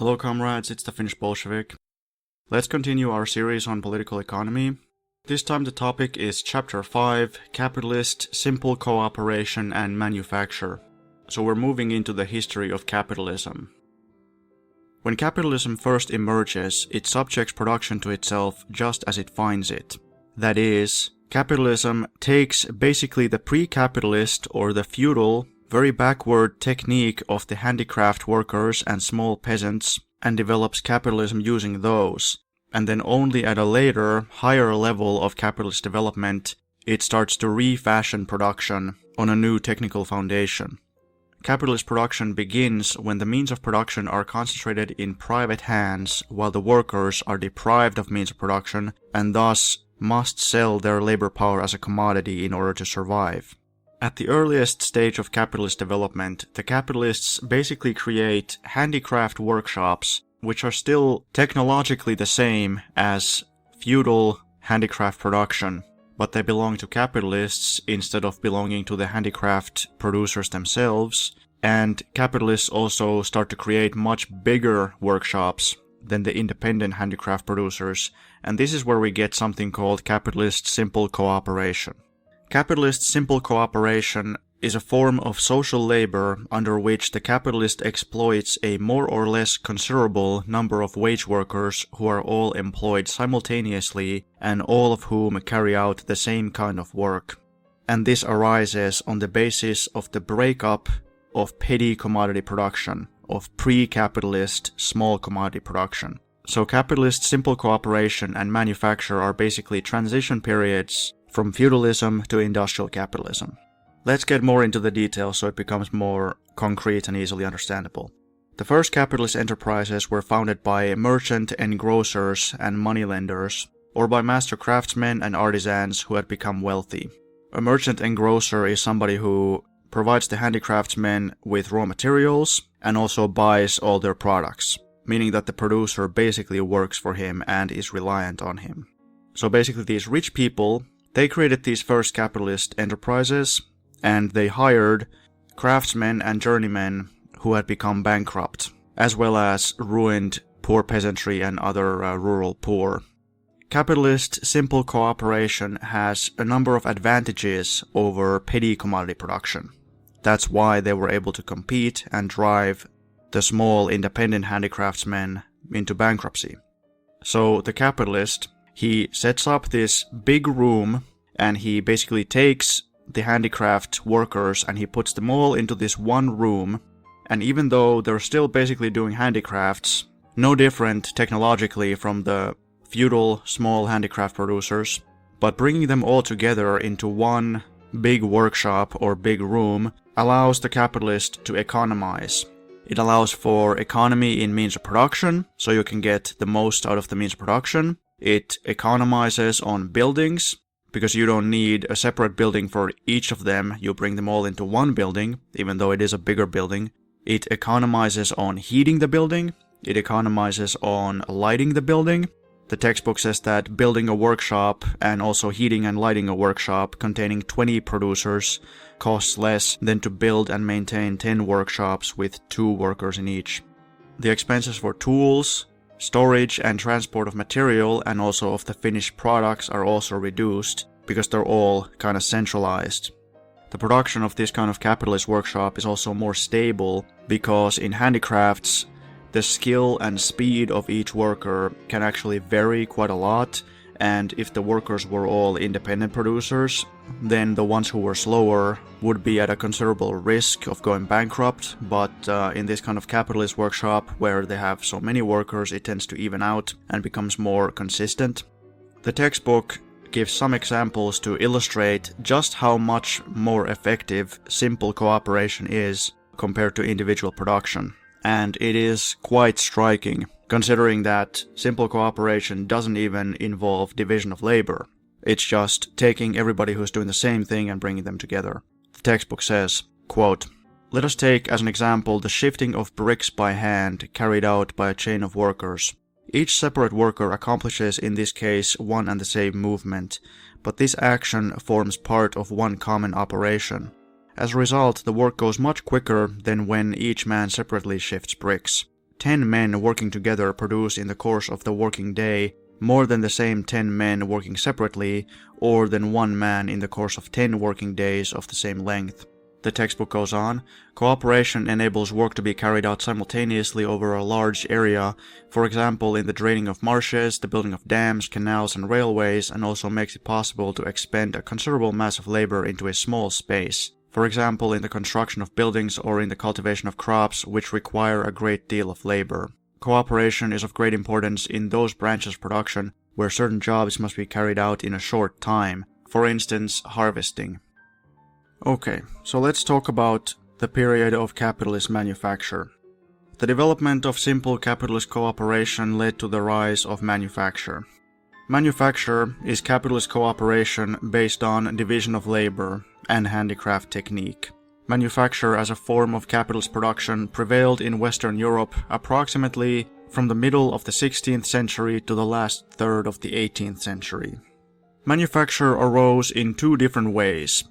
Hello comrades, it's TheFinnishBolshevik. Let's continue our series on political economy. This time the topic is Chapter 5, Capitalist, Simple Cooperation and Manufacture. So we're moving into the history of capitalism. When capitalism first emerges, it subjects production to itself just as it finds it. That is, capitalism takes basically the pre-capitalist or the feudal, very backward technique of the handicraft workers and small peasants and develops capitalism using those. And then only at a later, higher level of capitalist development, it starts to refashion production on a new technical foundation. Capitalist production begins when the means of production are concentrated in private hands while the workers are deprived of means of production and thus must sell their labor power as a commodity in order to survive. At the earliest stage of capitalist development, the capitalists basically create handicraft workshops which are still technologically the same as feudal handicraft production, but they belong to capitalists instead of belonging to the handicraft producers themselves, and capitalists also start to create much bigger workshops than the independent handicraft producers, and this is where we get something called capitalist simple cooperation. Capitalist simple cooperation is a form of social labor under which the capitalist exploits a more or less considerable number of wage workers who are all employed simultaneously and all of whom carry out the same kind of work. And this arises on the basis of the breakup of petty commodity production, of pre-capitalist small commodity production. So capitalist simple cooperation and manufacture are basically transition periods from feudalism to industrial capitalism. Let's get more into the details so it becomes more concrete and easily understandable. The first capitalist enterprises were founded by merchant engrossers and moneylenders, or by master craftsmen and artisans who had become wealthy. A merchant engrosser is somebody who provides the handicraftsmen with raw materials and also buys all their products, meaning that the producer basically works for him and is reliant on him. So basically these rich people, they created these first capitalist enterprises, and they hired craftsmen and journeymen who had become bankrupt, as well as ruined poor peasantry and other rural poor. Capitalist simple cooperation has a number of advantages over petty commodity production. That's why they were able to compete and drive the small independent handicraftsmen into bankruptcy. So the capitalist, he sets up this big room and he basically takes the handicraft workers and he puts them all into this one room, and even though they're still basically doing handicrafts, no different technologically from the feudal small handicraft producers, but bringing them all together into one big workshop or big room allows the capitalist to economize. It allows for economy in means of production, so you can get the most out of the means of production. It economizes on buildings, because you don't need a separate building for each of them, you bring them all into one building, even though it is a bigger building. It economizes on heating the building, it economizes on lighting the building. The textbook says that building a workshop and also heating and lighting a workshop containing 20 producers costs less than to build and maintain 10 workshops with 2 workers in each. The expenses for tools, storage and transport of material and also of the finished products are also reduced because they're all kind of centralized. The production of this kind of capitalist workshop is also more stable because in handicrafts the skill and speed of each worker can actually vary quite a lot, and if the workers were all independent producers, then the ones who were slower would be at a considerable risk of going bankrupt, but in this kind of capitalist workshop where they have so many workers, it tends to even out and becomes more consistent. The textbook gives some examples to illustrate just how much more effective simple cooperation is compared to individual production, and it is quite striking, considering that simple cooperation doesn't even involve division of labor. It's just taking everybody who's doing the same thing and bringing them together. The textbook says, quote, "Let us take as an example the shifting of bricks by hand carried out by a chain of workers. Each separate worker accomplishes in this case one and the same movement, but this action forms part of one common operation. As a result, the work goes much quicker than when each man separately shifts bricks. 10 men working together produce in the course of the working day more than the same 10 men working separately, or than 1 man in the course of 10 working days of the same length. The textbook goes on, cooperation enables work to be carried out simultaneously over a large area, for example in the draining of marshes, the building of dams, canals and railways, and also makes it possible to expend a considerable mass of labor into a small space, for example in the construction of buildings or in the cultivation of crops which require a great deal of labor. Cooperation is of great importance in those branches of production where certain jobs must be carried out in a short time, for instance harvesting. Okay, so let's talk about the period of capitalist manufacture. The development of simple capitalist cooperation led to the rise of manufacture. Manufacture is capitalist cooperation based on division of labor and handicraft technique. Manufacture as a form of capitalist production prevailed in Western Europe approximately from the middle of the 16th century to the last third of the 18th century. Manufacture arose in 2 different ways.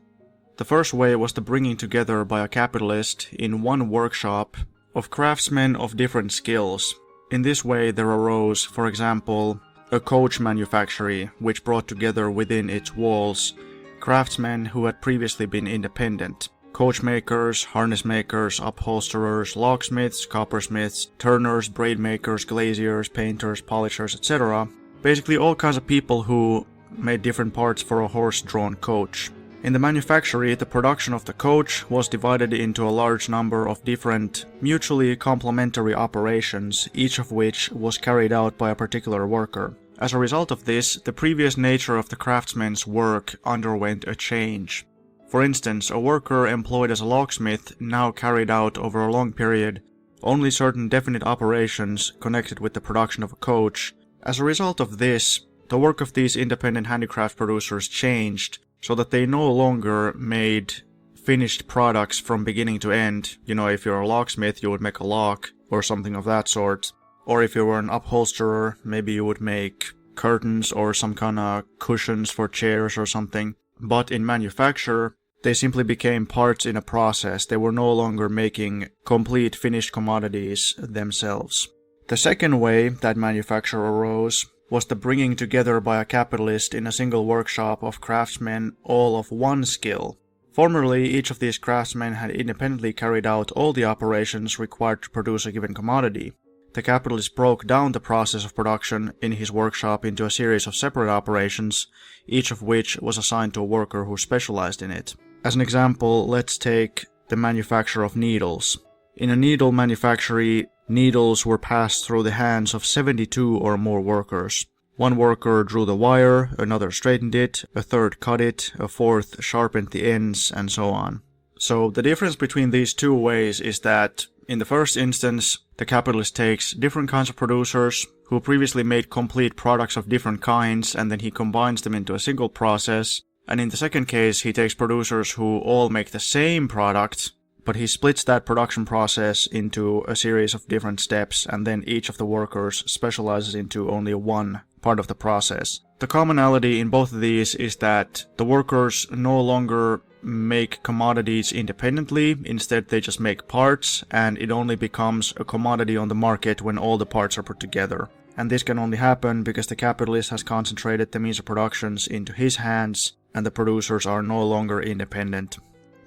The first way was the bringing together by a capitalist in one workshop of craftsmen of different skills. In this way there arose, for example, a coach manufactory which brought together within its walls craftsmen who had previously been independent. Coachmakers, harness makers, upholsterers, locksmiths, coppersmiths, turners, braid makers, glaziers, painters, polishers, etc. Basically all kinds of people who made different parts for a horse-drawn coach. In the manufactory, the production of the coach was divided into a large number of different, mutually complementary operations, each of which was carried out by a particular worker. As a result of this, the previous nature of the craftsman's work underwent a change. For instance, a worker employed as a locksmith now carried out over a long period only certain definite operations connected with the production of a coach. As a result of this, the work of these independent handicraft producers changed, so that they no longer made finished products from beginning to end. You know, if you're a locksmith, you would make a lock or something of that sort. Or if you were an upholsterer, maybe you would make curtains or some kind of cushions for chairs or something. But in manufacture, they simply became parts in a process. They were no longer making complete finished commodities themselves. The second way that manufacture arose was the bringing together by a capitalist in a single workshop of craftsmen all of one skill. Formerly, each of these craftsmen had independently carried out all the operations required to produce a given commodity. The capitalist broke down the process of production in his workshop into a series of separate operations, each of which was assigned to a worker who specialized in it. As an example, let's take the manufacture of needles. In a needle manufactory, needles were passed through the hands of 72 or more workers. One worker drew the wire, another straightened it, a third cut it, a fourth sharpened the ends, and so on. So the difference between these 2 ways is that in the first instance, the capitalist takes different kinds of producers who previously made complete products of different kinds and then he combines them into a single process. And in the second case, he takes producers who all make the same product, but he splits that production process into a series of different steps, and then each of the workers specializes into only one part of the process. The commonality in both of these is that the workers no longer make commodities independently, instead they just make parts, and it only becomes a commodity on the market when all the parts are put together. And this can only happen because the capitalist has concentrated the means of productions into his hands, and the producers are no longer independent.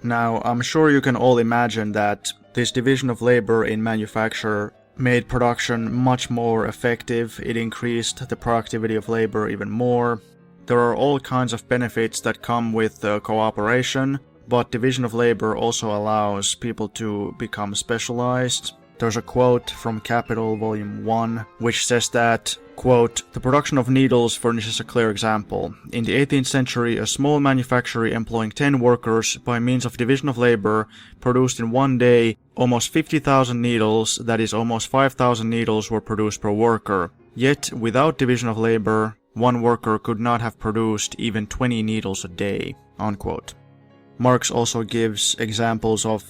Now, I'm sure you can all imagine that this division of labor in manufacture made production much more effective. It increased the productivity of labor even more. There are all kinds of benefits that come with cooperation, but division of labor also allows people to become specialized. There's a quote from Capital Volume 1, which says that, quote, "The production of needles furnishes a clear example. In the 18th century, a small manufactory employing 10 workers by means of division of labor produced in one day almost 50,000 needles, that is almost 5,000 needles were produced per worker. Yet, without division of labor, one worker could not have produced even 20 needles a day," unquote. Marx also gives examples of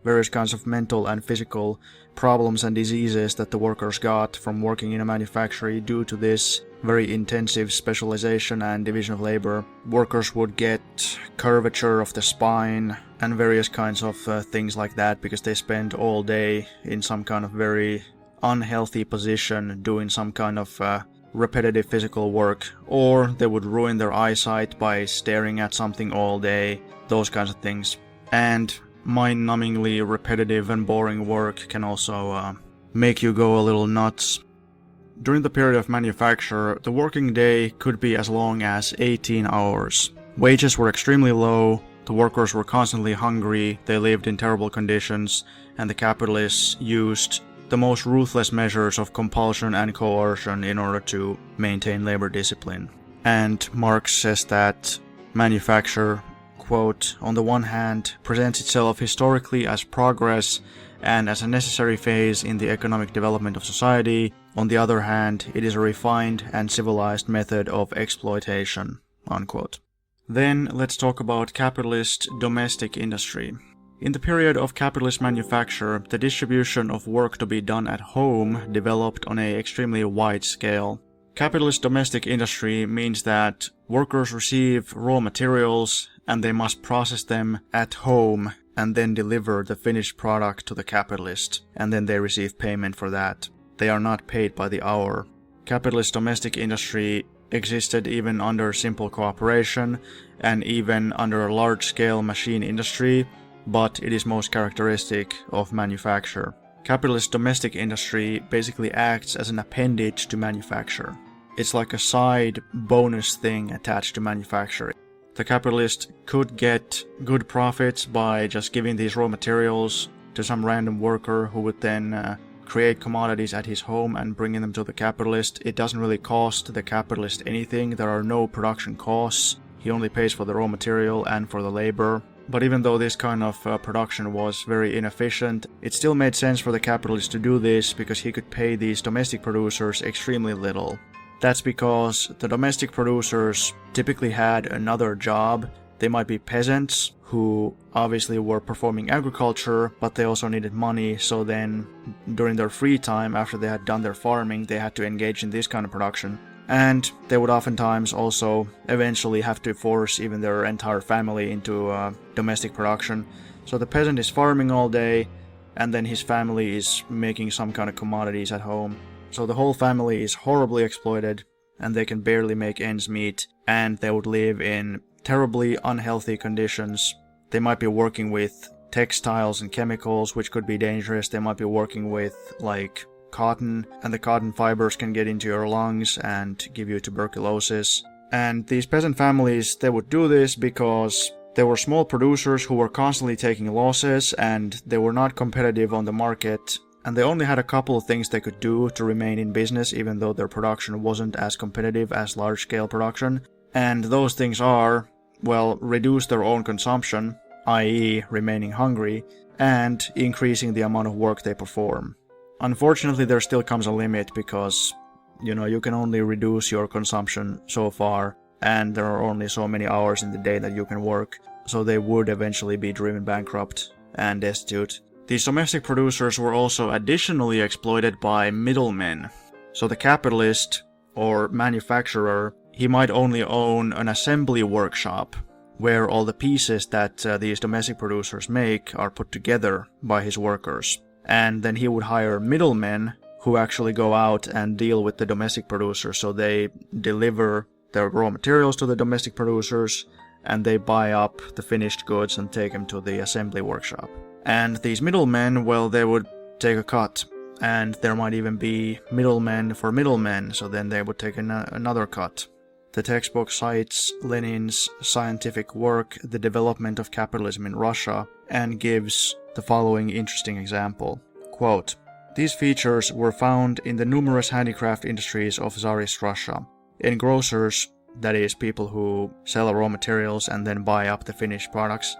various kinds of mental and physical problems and diseases that the workers got from working in a manufactory due to this very intensive specialization and division of labor. Workers would get curvature of the spine and various kinds of things like that because they spend all day in some kind of very unhealthy position doing some kind of repetitive physical work, or they would ruin their eyesight by staring at something all day, those kinds of things. And mind-numbingly repetitive and boring work can also make you go a little nuts. During the period of manufacture, the working day could be as long as 18 hours. Wages were extremely low, the workers were constantly hungry, they lived in terrible conditions, and the capitalists used the most ruthless measures of compulsion and coercion in order to maintain labor discipline. And Marx says that manufacture, quote, on the one hand, presents itself historically as progress and as a necessary phase in the economic development of society. On the other hand, it is a refined and civilized method of exploitation, unquote. Then let's talk about capitalist domestic industry. In the period of capitalist manufacture, the distribution of work to be done at home developed on an extremely wide scale. Capitalist domestic industry means that workers receive raw materials and they must process them at home and then deliver the finished product to the capitalist, and then they receive payment for that. They are not paid by the hour. Capitalist domestic industry existed even under simple cooperation and even under a large-scale machine industry, but it is most characteristic of manufacture. Capitalist domestic industry basically acts as an appendage to manufacture. It's like a side bonus thing attached to manufacture. The capitalist could get good profits by just giving these raw materials to some random worker who would then create commodities at his home and bringing them to the capitalist. It doesn't really cost the capitalist anything. There are no production costs. He only pays for the raw material and for the labor. But even though this kind of production was very inefficient, it still made sense for the capitalist to do this because he could pay these domestic producers extremely little. That's because the domestic producers typically had another job. They might be peasants who obviously were performing agriculture, but they also needed money, so then during their free time, after they had done their farming, they had to engage in this kind of production. And they would oftentimes also eventually have to force even their entire family into domestic production. So the peasant is farming all day, and then his family is making some kind of commodities at home. So the whole family is horribly exploited, and they can barely make ends meet, and they would live in terribly unhealthy conditions. They might be working with textiles and chemicals, which could be dangerous. They might be working with, like, cotton, and the cotton fibers can get into your lungs and give you tuberculosis. And these peasant families, they would do this because they were small producers who were constantly taking losses, and they were not competitive on the market, and they only had a couple of things they could do to remain in business, even though their production wasn't as competitive as large-scale production. And those things are, well, reduce their own consumption, i.e. remaining hungry, and increasing the amount of work they perform. Unfortunately, there still comes a limit because, you can only reduce your consumption so far, and there are only so many hours in the day that you can work, so they would eventually be driven bankrupt and destitute. These domestic producers were also additionally exploited by middlemen. So the capitalist, or manufacturer, he might only own an assembly workshop, where all the pieces that these domestic producers make are put together by his workers. And then he would hire middlemen who actually go out and deal with the domestic producers. So they deliver their raw materials to the domestic producers, and they buy up the finished goods and take them to the assembly workshop. And these middlemen, well, they would take a cut. And there might even be middlemen for middlemen, so then they would take another cut. The textbook cites Lenin's scientific work, The Development of Capitalism in Russia, and gives the following interesting example. Quote, "These features were found in the numerous handicraft industries of Tsarist Russia. Engrossers, that is, people who sell raw materials and then buy up the finished products,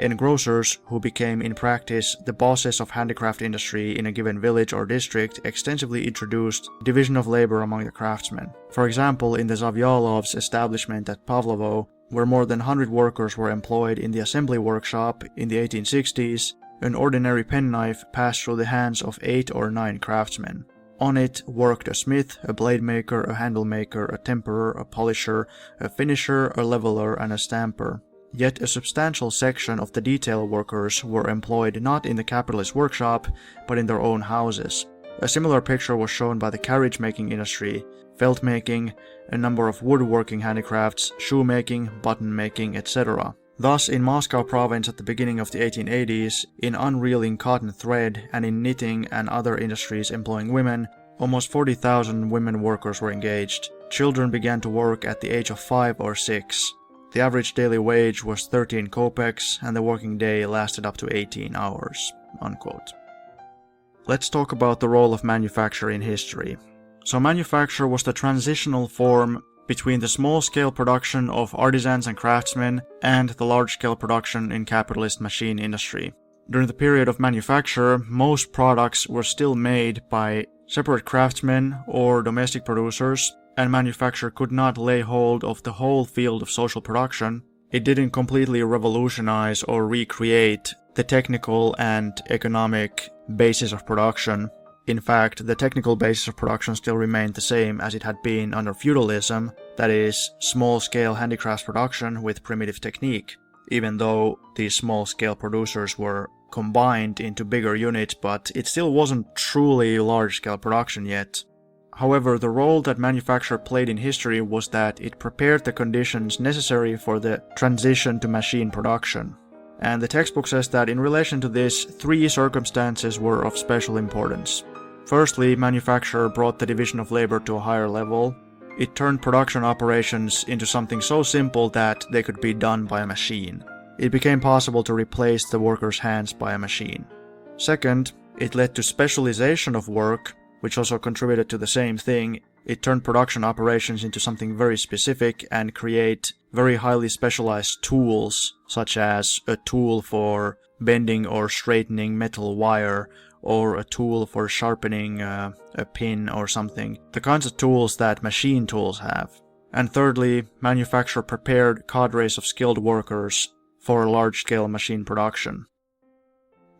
engrossers who became in practice the bosses of handicraft industry in a given village or district extensively introduced division of labor among the craftsmen. For example, in the Zavyalov's establishment at Pavlovo, where more than 100 workers were employed in the assembly workshop in the 1860s, an ordinary penknife passed through the hands of 8 or 9 craftsmen. On it worked a smith, a blade maker, a handle maker, a temperer, a polisher, a finisher, a leveler, and a stamper. Yet a substantial section of the detail workers were employed not in the capitalist workshop, but in their own houses. A similar picture was shown by the carriage-making industry, felt-making, a number of woodworking handicrafts, shoemaking, button-making, etc. Thus, in Moscow province at the beginning of the 1880s, in unreeling cotton thread and in knitting and other industries employing women, almost 40,000 women workers were engaged. Children began to work at the age of 5 or 6. The average daily wage was 13 kopecks and the working day lasted up to 18 hours. Unquote. Let's talk about the role of manufacture in history. So manufacture was the transitional form between the small-scale production of artisans and craftsmen and the large-scale production in capitalist machine industry. During the period of manufacture, most products were still made by separate craftsmen or domestic producers, and manufacture could not lay hold of the whole field of social production. It didn't completely revolutionize or recreate the technical and economic basis of production. In fact, the technical basis of production still remained the same as it had been under feudalism, that is, small-scale handicrafts production with primitive technique, even though these small-scale producers were combined into bigger units, but it still wasn't truly large-scale production yet. However, the role that manufacture played in history was that it prepared the conditions necessary for the transition to machine production. And the textbook says that in relation to this, 3 circumstances were of special importance. Firstly, manufacture brought the division of labor to a higher level. It turned production operations into something so simple that they could be done by a machine. It became possible to replace the worker's hands by a machine. Second, it led to specialization of work, which also contributed to the same thing. It turned production operations into something very specific and create very highly specialized tools, such as a tool for bending or straightening metal wire, or a tool for sharpening a pin or something. The kinds of tools that machine tools have. And thirdly, manufacture prepared cadres of skilled workers for large-scale machine production.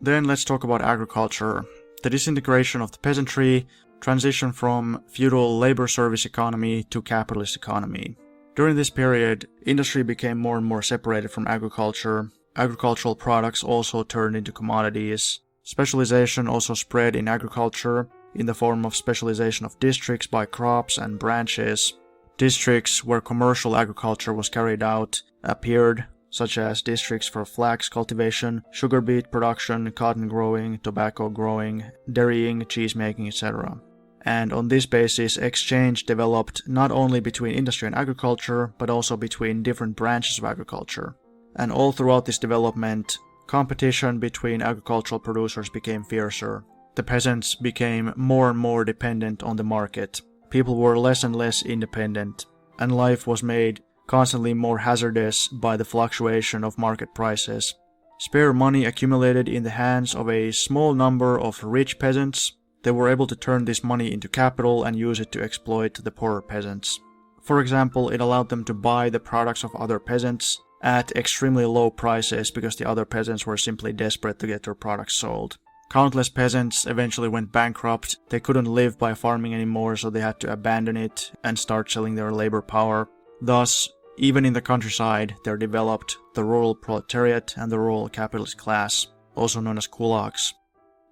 Then let's talk about agriculture. The disintegration of the peasantry, transition from feudal labor service economy to capitalist economy. During this period, industry became more and more separated from agriculture. Agricultural products also turned into commodities. Specialization also spread in agriculture in the form of specialization of districts by crops and branches. Districts where commercial agriculture was carried out appeared, such as districts for flax cultivation, sugar beet production, cotton growing, tobacco growing, dairying, cheese making, etc. And on this basis, exchange developed not only between industry and agriculture, but also between different branches of agriculture. And all throughout this development, competition between agricultural producers became fiercer. The peasants became more and more dependent on the market. People were less and less independent, and life was made constantly more hazardous by the fluctuation of market prices. Spare money accumulated in the hands of a small number of rich peasants. They were able to turn this money into capital and use it to exploit the poorer peasants. For example, it allowed them to buy the products of other peasants at extremely low prices because the other peasants were simply desperate to get their products sold. Countless peasants eventually went bankrupt. They couldn't live by farming anymore, so they had to abandon it and start selling their labor power. Thus, even in the countryside, there developed the rural proletariat and the rural capitalist class, also known as kulaks.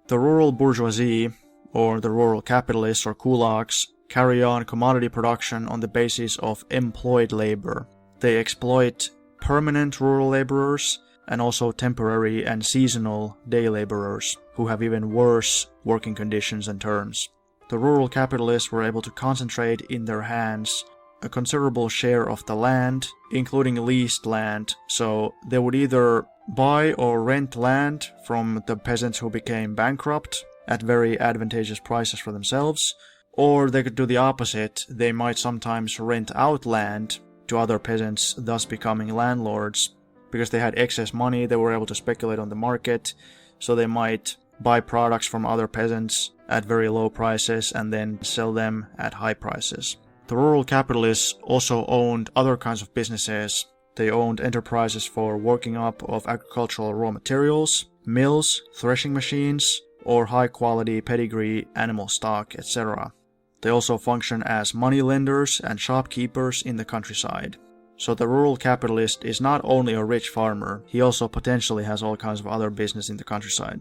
The rural bourgeoisie, or the rural capitalists or kulaks, carry on commodity production on the basis of employed labor. They exploit permanent rural laborers and also temporary and seasonal day laborers who have even worse working conditions and terms. The rural capitalists were able to concentrate in their hands a considerable share of the land, including leased land, so they would either buy or rent land from the peasants who became bankrupt at very advantageous prices for themselves, or they could do the opposite. They might sometimes rent out land to other peasants, thus becoming landlords. Because they had excess money, they were able to speculate on the market, so they might buy products from other peasants at very low prices and then sell them at high prices. The rural capitalists also owned other kinds of businesses. They owned enterprises for working up of agricultural raw materials, mills, threshing machines, or high-quality pedigree animal stock, etc. They also function as money lenders and shopkeepers in the countryside. So the rural capitalist is not only a rich farmer, he also potentially has all kinds of other business in the countryside.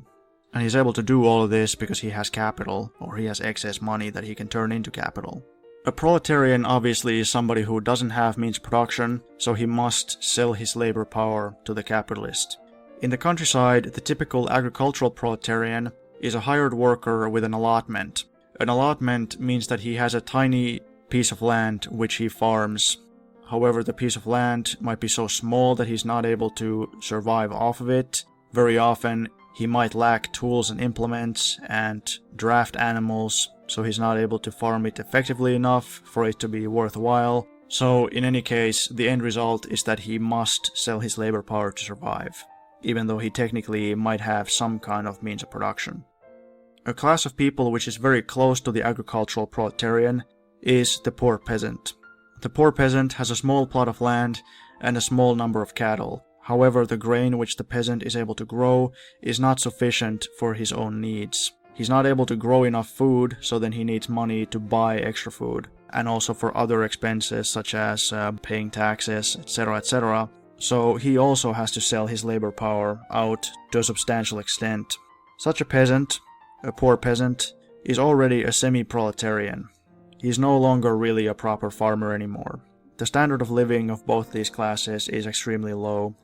And he's able to do all of this because he has capital, or he has excess money that he can turn into capital. A proletarian obviously is somebody who doesn't have means of production, so he must sell his labor power to the capitalist. In the countryside, the typical agricultural proletarian is a hired worker with an allotment. An allotment means that he has a tiny piece of land which he farms. However, the piece of land might be so small that he's not able to survive off of it. Very often, he might lack tools and implements and draft animals, so he's not able to farm it effectively enough for it to be worthwhile. So in any case, the end result is that he must sell his labor power to survive, even though he technically might have some kind of means of production. A class of people which is very close to the agricultural proletarian is the poor peasant. The poor peasant has a small plot of land and a small number of cattle. However, the grain which the peasant is able to grow is not sufficient for his own needs. He's not able to grow enough food, so then he needs money to buy extra food, and also for other expenses such as paying taxes, etc., etc. So he also has to sell his labor power out to a substantial extent. Such a peasant, a poor peasant, is already a semi-proletarian. He's no longer really a proper farmer anymore. The standard of living of both these classes is extremely low.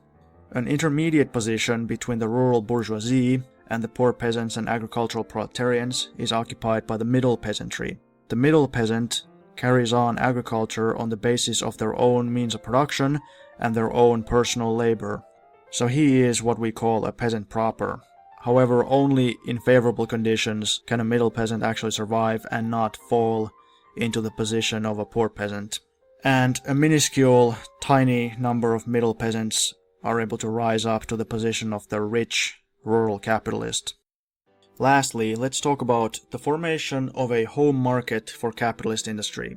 An intermediate position between the rural bourgeoisie and the poor peasants and agricultural proletarians is occupied by the middle peasantry. The middle peasant carries on agriculture on the basis of their own means of production and their own personal labor. So he is what we call a peasant proper. However, only in favorable conditions can a middle peasant actually survive and not fall into the position of a poor peasant. And a minuscule, tiny number of middle peasants are able to rise up to the position of the rich rural capitalist. Lastly, let's talk about the formation of a home market for capitalist industry.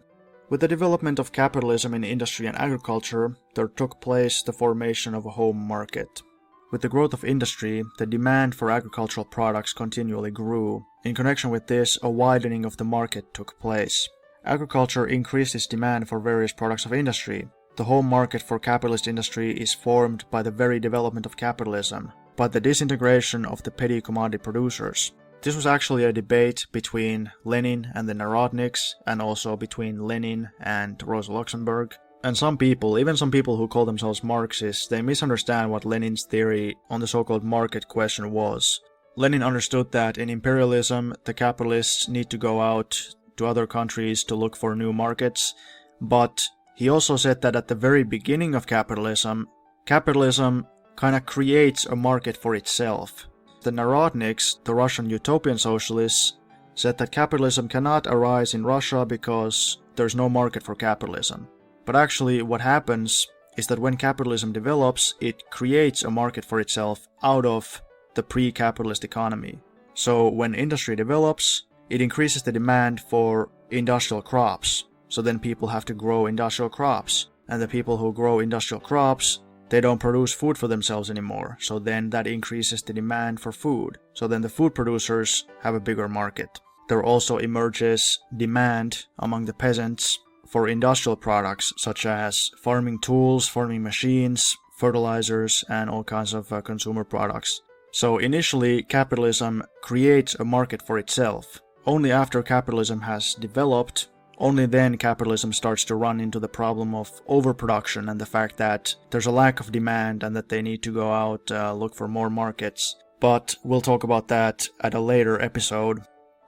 With the development of capitalism in industry and agriculture, there took place the formation of a home market. With the growth of industry, the demand for agricultural products continually grew. In connection with this, a widening of the market took place. Agriculture increased its demand for various products of industry. The home market for capitalist industry is formed by the very development of capitalism, by the disintegration of the petty commodity producers. This was actually a debate between Lenin and the Narodniks, and also between Lenin and Rosa Luxemburg. And some people, even some people who call themselves Marxists, they misunderstand what Lenin's theory on the so-called market question was. Lenin understood that in imperialism, the capitalists need to go out to other countries to look for new markets, but he also said that at the very beginning of capitalism kind of creates a market for itself. The Narodniks, the Russian utopian socialists, said that capitalism cannot arise in Russia because there's no market for capitalism. But actually what happens is that when capitalism develops, it creates a market for itself out of the pre-capitalist economy. So when industry develops, it increases the demand for industrial crops. So then people have to grow industrial crops. And the people who grow industrial crops, they don't produce food for themselves anymore. So then that increases the demand for food. So then the food producers have a bigger market. There also emerges demand among the peasants for industrial products such as farming tools, farming machines, fertilizers, and all kinds of consumer products. So initially, capitalism creates a market for itself. Only after capitalism has developed, only then capitalism starts to run into the problem of overproduction and the fact that there's a lack of demand and that they need to go out, look for more markets. But we'll talk about that at a later episode.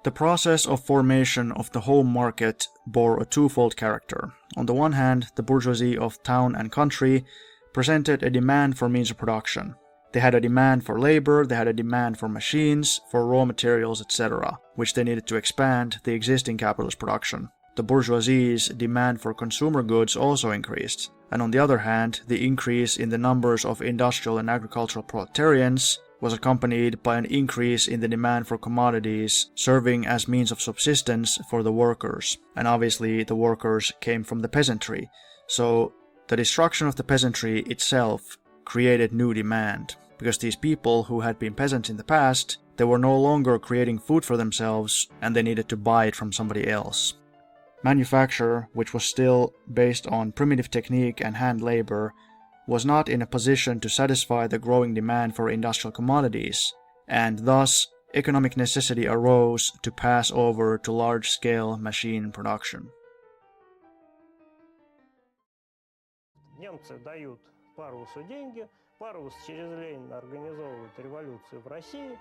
The process of formation of the home market bore a twofold character. On the one hand, the bourgeoisie of town and country presented a demand for means of production. They had a demand for labor, they had a demand for machines, for raw materials, etc., which they needed to expand the existing capitalist production. The bourgeoisie's demand for consumer goods also increased, and on the other hand, the increase in the numbers of industrial and agricultural proletarians was accompanied by an increase in the demand for commodities serving as means of subsistence for the workers. And obviously the workers came from the peasantry, so the destruction of the peasantry itself created new demand, because these people who had been peasants in the past, they were no longer creating food for themselves and they needed to buy it from somebody else. Manufacture, which was still based on primitive technique and hand labor, was not in a position to satisfy the growing demand for industrial commodities, and thus economic necessity arose to pass over to large-scale machine production. Немцы дают Парусу деньги, Парус через Ленина организовывает революцию в России.